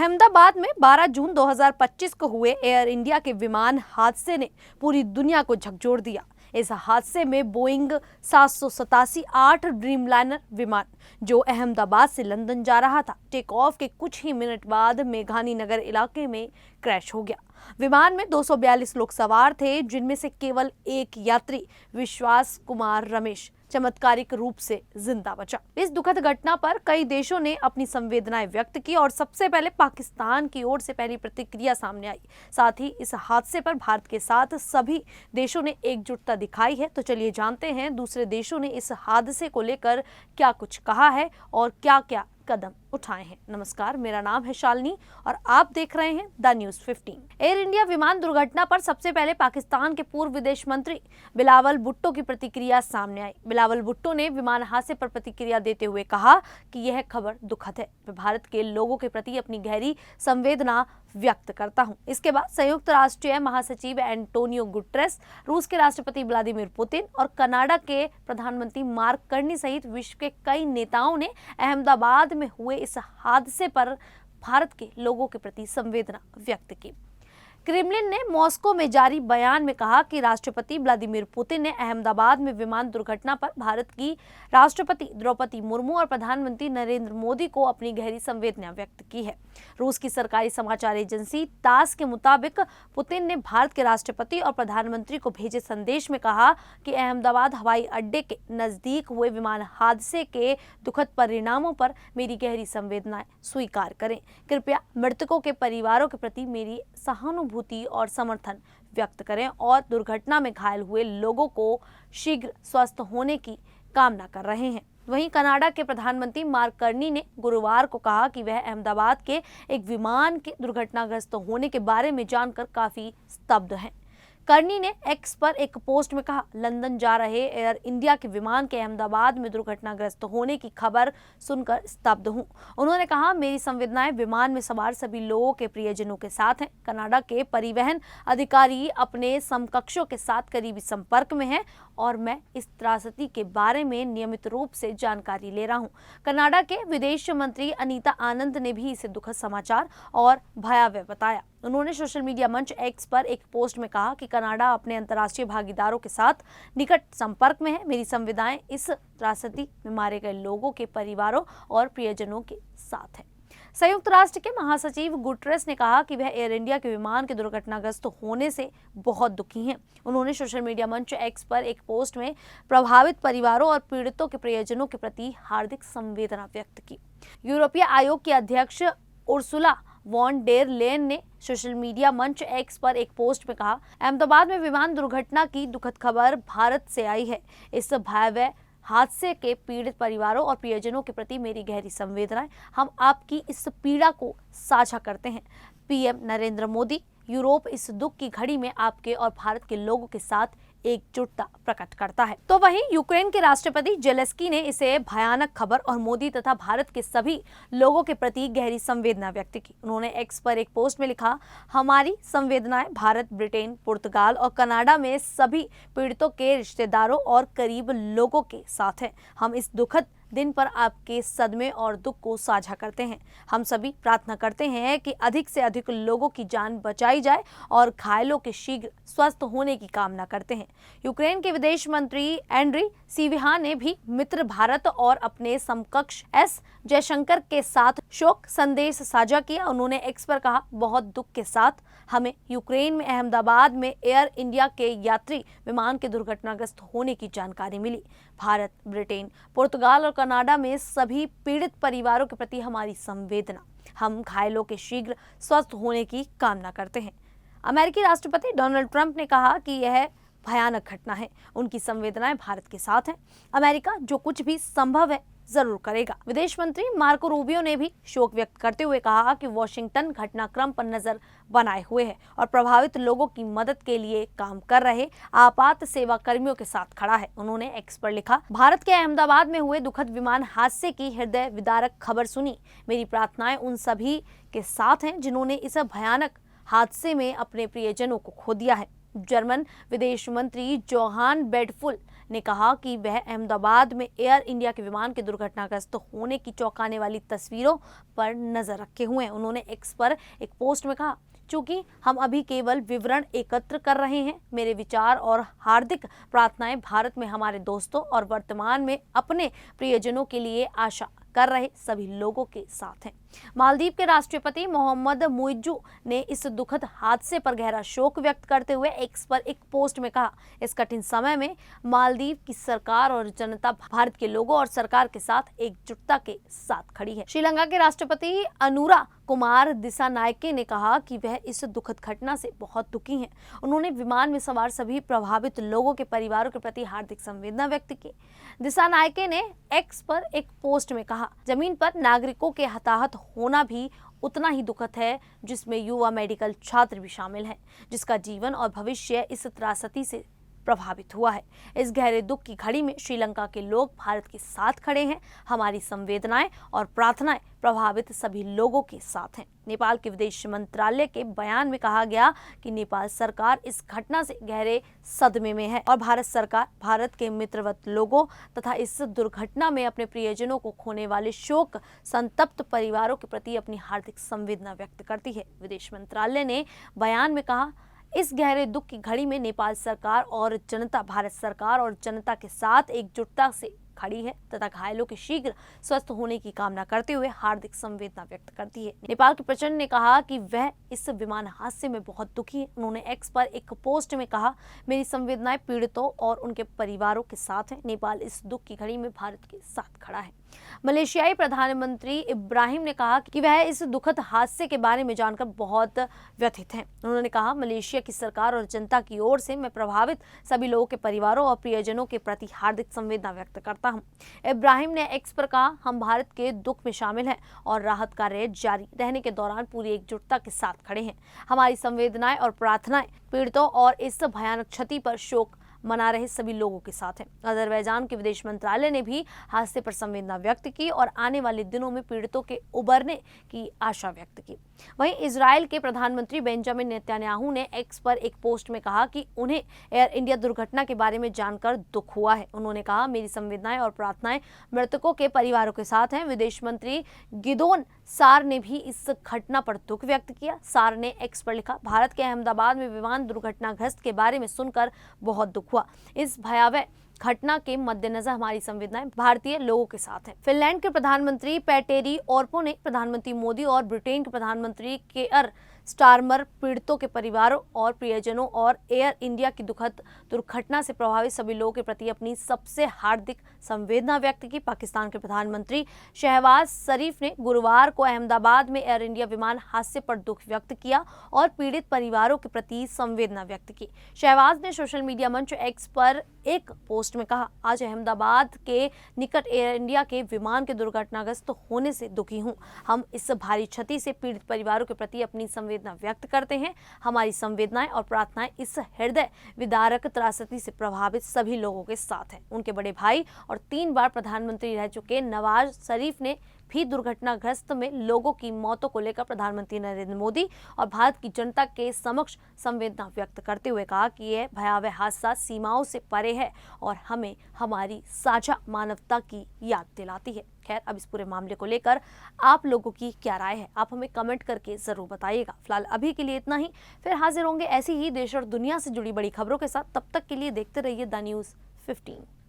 अहमदाबाद में 12 जून 2025 को हुए एयर इंडिया के विमान हादसे ने पूरी दुनिया को झकझोर दिया। इस हादसे में बोइंग 787-8 ड्रीमलाइनर विमान जो अहमदाबाद से लंदन जा रहा था, टेक ऑफ के कुछ ही मिनट बाद मेघानी नगर इलाके में क्रैश हो गया। विमान में 242 लोग सवार थे, जिनमें से केवल एक यात्री विश्वास कुमार रमेश चमत्कारिक रूप से जिंदा बचा। इस दुखद घटना पर कई देशों ने अपनी संवेदनाएं व्यक्त की और सबसे पहले पाकिस्तान की ओर से पहली प्रतिक्रिया सामने आई। साथ ही इस हादसे पर भारत के साथ सभी देशों ने एकजुटता दिखाई है। तो चलिए जानते हैं दूसरे देशों ने इस हादसे को लेकर क्या कुछ कहा है और क्या क्या कदम उठाए हैं। नमस्कार, मेरा नाम है शालिनी और आप देख रहे हैं द न्यूज़ 15। एयर इंडिया विमान दुर्घटना पर सबसे पहले पाकिस्तान के पूर्व विदेश मंत्री बिलावल भुट्टो की प्रतिक्रिया सामने आई। बिलावल भुट्टो ने विमान हादसे पर प्रतिक्रिया देते हुए कहा कि यह खबर दुखद है। मैं भारत के लोगों के प्रति अपनी गहरी संवेदना व्यक्त करता हूं। इसके बाद संयुक्त राष्ट्र महासचिव एंटोनियो गुटेरेस, रूस के राष्ट्रपति व्लादिमीर पुतिन और कनाडा के प्रधानमंत्री मार्क कार्नी सहित विश्व के कई नेताओं ने अहमदाबाद में हुए इस हादसे पर भारत के लोगों के प्रति संवेदना व्यक्त की। क्रेमलिन ने मॉस्को में जारी बयान में कहा कि राष्ट्रपति व्लादिमीर पुतिन ने अहमदाबाद में विमान दुर्घटना पर भारत की राष्ट्रपति द्रौपदी मुर्मू और प्रधानमंत्री नरेंद्र मोदी को अपनी गहरी संवेदना व्यक्त की है। रूस की सरकारी समाचार एजेंसी तास के मुताबिक पुतिन ने भारत के राष्ट्रपति और प्रधानमंत्री को भेजे संदेश में कहा कि अहमदाबाद हवाई अड्डे के नजदीक हुए विमान हादसे के दुखद परिणामों पर मेरी गहरी संवेदनाएं स्वीकार करें। कृपया मृतकों के परिवारों के प्रति मेरी सहानुभूति और समर्थन व्यक्त करें और दुर्घटना में घायल हुए लोगों को शीघ्र स्वस्थ होने की कामना कर रहे हैं। वहीं कनाडा के प्रधानमंत्री मार्क कार्नी ने गुरुवार को कहा कि वह अहमदाबाद के एक विमान के दुर्घटनाग्रस्त होने के बारे में जानकर काफी स्तब्ध हैं। कार्नी ने एक्स पर एक पोस्ट में कहा, लंदन जा रहे एयर इंडिया के विमान के अहमदाबाद में दुर्घटनाग्रस्त होने की खबर सुनकर स्तब्ध हूं। उन्होंने कहा, मेरी संवेदनाएं विमान में सवार सभी लोगों के प्रियजनों के साथ हैं। कनाडा के परिवहन अधिकारी अपने समकक्षों के साथ करीबी संपर्क में हैं और मैं इस त्रासदी के बारे में नियमित रूप से जानकारी ले रहा हूं। कनाडा के विदेश मंत्री अनीता आनंद ने भी इसे दुखद समाचार और भयावह बताया। उन्होंने सोशल मीडिया मंच एक्स पर एक पोस्ट में कहा कि कनाडा अपने अंतर्राष्ट्रीय भागीदारों के साथ निकट संपर्क में है। मेरी संवेदनाएं इस त्रासदी में मारे गए लोगों के परिवारों और प्रियजनों के साथ है। संयुक्त राष्ट्र के महासचिव गुटेरेस ने कहा कि वह एयर इंडिया के विमान के दुर्घटनाग्रस्त होने से बहुत दुखी हैं। उन्होंने सोशल मीडिया मंच एक्स पर एक पोस्ट में प्रभावित परिवारों और पीड़ितों के प्रियजनों के प्रति हार्दिक संवेदना व्यक्त की। यूरोपीय आयोग की अध्यक्ष उर्सुला वॉन डेर लेन ने सोशल मीडिया मंच एक्स पर एक पोस्ट में कहा, अहमदाबाद में विमान दुर्घटना की दुखद खबर भारत से आई है। इस भयावह हादसे के पीड़ित परिवारों और प्रियजनों के प्रति मेरी गहरी संवेदनाएं। हम आपकी इस पीड़ा को साझा करते हैं। पीएम नरेंद्र मोदी, यूरोप इस दुख की घड़ी में आपके और भारत के लोगों के साथ एकजुटता प्रकट करता है। तो वहीं यूक्रेन के राष्ट्रपति जेलेंस्की ने इसे भयानक खबर और मोदी तथा भारत के सभी लोगों के प्रति गहरी संवेदना व्यक्त की। उन्होंने एक्स पर एक पोस्ट में लिखा, हमारी संवेदनाएं भारत, ब्रिटेन, पुर्तगाल और कनाडा में सभी पीड़ितों के रिश्तेदारों और करीब लोगों के साथ हैं। हम इस दुखद दिन पर आपके सदमे और दुख को साझा करते हैं। हम सभी प्रार्थना करते हैं कि अधिक से अधिक लोगों की जान बचाई जाए और घायलों के शीघ्र स्वस्थ होने की कामना करते हैं। यूक्रेन के विदेश मंत्री एंड्री सिबिहा ने भी मित्र भारत और अपने समकक्ष एस जयशंकर के साथ शोक संदेश साझा किया। उन्होंने एक्स पर कहा, बहुत दुख के साथ हमें यूक्रेन में अहमदाबाद में एयर इंडिया के यात्री विमान के दुर्घटनाग्रस्त होने की जानकारी मिली। भारत, ब्रिटेन, पुर्तगाल और कनाडा में सभी पीड़ित परिवारों के प्रति हमारी संवेदना। हम घायलों के शीघ्र स्वस्थ होने की कामना करते हैं। अमेरिकी राष्ट्रपति डोनाल्ड ट्रंप ने कहा कि यह भयानक घटना है। उनकी संवेदनाएं भारत के साथ हैं। अमेरिका जो कुछ भी संभव है जरूर करेगा। विदेश मंत्री मार्को रूबियो ने भी शोक व्यक्त करते हुए कहा कि वॉशिंगटन घटनाक्रम पर नजर बनाए हुए है और प्रभावित लोगों की मदद के लिए काम कर रहे आपात सेवा कर्मियों के साथ खड़ा है। उन्होंने एक्स पर लिखा, भारत के अहमदाबाद में हुए दुखद विमान हादसे की हृदय विदारक खबर सुनी। मेरी प्रार्थनाएं उन सभी के साथ हैं जिन्होंने इस भयानक हादसे में अपने प्रियजनों को खो दिया है। जर्मन विदेश मंत्री जोहान बेडफुल ने कहा कि वह अहमदाबाद में एयर इंडिया के विमान के दुर्घटनाग्रस्त होने की चौंकाने वाली तस्वीरों पर नजर रखे हुए हैं। उन्होंने एक्स पर एक पोस्ट में कहा, चूंकि हम अभी केवल विवरण एकत्र कर रहे हैं, मेरे विचार और हार्दिक प्रार्थनाएं भारत में हमारे दोस्तों और वर्तमान में अपने प्रियजनों के लिए आशा कर रहे सभी लोगों के साथ हैं। मालदीव के राष्ट्रपति मोहम्मद मुइज्जू ने इस दुखद हादसे पर गहरा शोक व्यक्त करते हुए एक्स पर एक पोस्ट में कहा, इस कठिन समय में मालदीव की सरकार और जनता भारत के लोगों और सरकार के साथ एकजुटता के साथ खड़ी है। श्रीलंका के राष्ट्रपति अनुरा कुमार दिसानायके ने कहा कि वह इस दुखद घटना से बहुत दुखी हैं। उन्होंने विमान में सवार सभी प्रभावित लोगों के परिवारों के प्रति हार्दिक संवेदना व्यक्त की। दिसानायके ने एक्स पर एक पोस्ट में कहा, जमीन पर नागरिकों के हताहत होना भी उतना ही दुखद है, जिसमें युवा मेडिकल छात्र भी शामिल हैं, जिसका जीवन और भविष्य इस त्रासदी से प्रभावित हुआ है। इस गहरे दुख की घड़ी में श्रीलंका के लोग भारत के साथ खड़े हैं। हमारी संवेदनाएं और प्रार्थनाएं प्रभावित सभी लोगों के साथ हैं। नेपाल के विदेश मंत्रालय के बयान में कहा गया कि नेपाल सरकार इस घटना से गहरे सदमे में है और भारत सरकार भारत के मित्रवत लोगों तथा इस दुर्घटना में अपने प्रियजनों को खोने वाले शोक संतप्त परिवारों के प्रति अपनी हार्दिक संवेदना व्यक्त करती है। विदेश मंत्रालय ने बयान में कहा, इस गहरे दुख की घड़ी में नेपाल सरकार और जनता भारत सरकार और जनता के साथ एकजुटता से खड़ी है तथा घायलों के शीघ्र स्वस्थ होने की कामना करते हुए हार्दिक संवेदना व्यक्त करती है। नेपाल के प्रचंड ने कहा कि वह इस विमान हादसे में बहुत दुखी है। उन्होंने एक्स पर एक पोस्ट में कहा, मेरी संवेदनाएं पीड़ितों और उनके परिवारों के साथ हैं। नेपाल इस दुख की घड़ी में भारत के साथ खड़ा है। मलेशियाई प्रधानमंत्री इब्राहिम ने कहा कि वह इस दुखद हादसे के बारे में जानकर बहुत व्यथित हैं। उन्होंने कहा, मलेशिया की सरकार और जनता की ओर से मैं प्रभावित सभी लोगों के परिवारों और प्रियजनों के प्रति हार्दिक संवेदना व्यक्त करता हूं। इब्राहिम ने एक्स पर कहा, हम भारत के दुख में शामिल हैं और राहत कार्य जारी रहने के दौरान पूरी एकजुटता के साथ खड़े हैं। हमारी संवेदनाएं और प्रार्थनाएं पीड़ितों और इस भयानक क्षति पर शोक मना रहे सभी लोगों के साथ हैं। अजरबैजान के विदेश मंत्रालय ने भी हादसे पर संवेदना व्यक्त की और आने वाले दिनों में पीड़ितों के उबरने की आशा व्यक्त की। वहीं इजराइल के प्रधानमंत्री बेंजामिन नेतन्याहू ने एक्स पर एक पोस्ट में कहा कि उन्हें एयर इंडिया दुर्घटना के बारे में जानकर दुख हुआ है। उन्होंने कहा, मेरी संवेदनाएं और प्रार्थनाएं मृतकों के परिवारों के साथ हैं। विदेश मंत्री गिदोन सार ने भी इस घटना पर दुख व्यक्त किया। सार ने एक्स पर लिखा, भारत के अहमदाबाद में विमान दुर्घटनाग्रस्त के बारे में सुनकर बहुत दुख हुआ। इस भयावह घटना के मद्देनजर हमारी संवेदनाएं भारतीय लोगों के साथ हैं। फिनलैंड के प्रधानमंत्री पेटेरी ओर्पो ने प्रधानमंत्री मोदी और ब्रिटेन के प्रधानमंत्री केयर स्टारमर पीड़ितों के परिवारों और प्रियजनों और एयर इंडिया की दुखद दुर्घटना से प्रभावित सभी लोगों के प्रति अपनी सबसे हार्दिक संवेदना व्यक्त की। पाकिस्तान के प्रधानमंत्री शहबाज शरीफ ने गुरुवार को अहमदाबाद में एयर इंडिया विमान हादसे पर दुख व्यक्त किया और पीड़ित परिवारों के प्रति संवेदना व्यक्त की। शहबाज ने सोशल मीडिया मंच एक्स पर एक पोस्ट में कहा, आज अहमदाबाद के निकट एयर इंडिया के विमान के दुर्घटनाग्रस्त होने से दुखी हूं। हम इस भारी क्षति से पीड़ित परिवारों के प्रति अपनी संवेदना व्यक्त करते हैं। हमारी संवेदनाएं और प्रार्थनाएं इस हृदय विदारक त्रासदी से प्रभावित सभी लोगों के साथ हैं। उनके बड़े भाई और 3 बार प्रधानमंत्री रह चुके नवाज शरीफ ने भी दुर्घटनाग्रस्त में लोगों की मौतों को लेकर प्रधानमंत्री नरेंद्र मोदी और भारत की जनता के समक्ष संवेदना व्यक्त करते हुए कहा कि यह भयावह हादसा सीमाओं से परे है और हमें हमारी साझा मानवता की याद दिलाती है। खैर, अब इस पूरे मामले को लेकर आप लोगों की क्या राय है, आप हमें कमेंट करके जरूर बताइएगा। फिलहाल अभी के लिए इतना ही, फिर हाजिर होंगे ऐसी ही देश और दुनिया से जुड़ी बड़ी खबरों के साथ। तब तक के लिए देखते रहिए द न्यूज़ 15।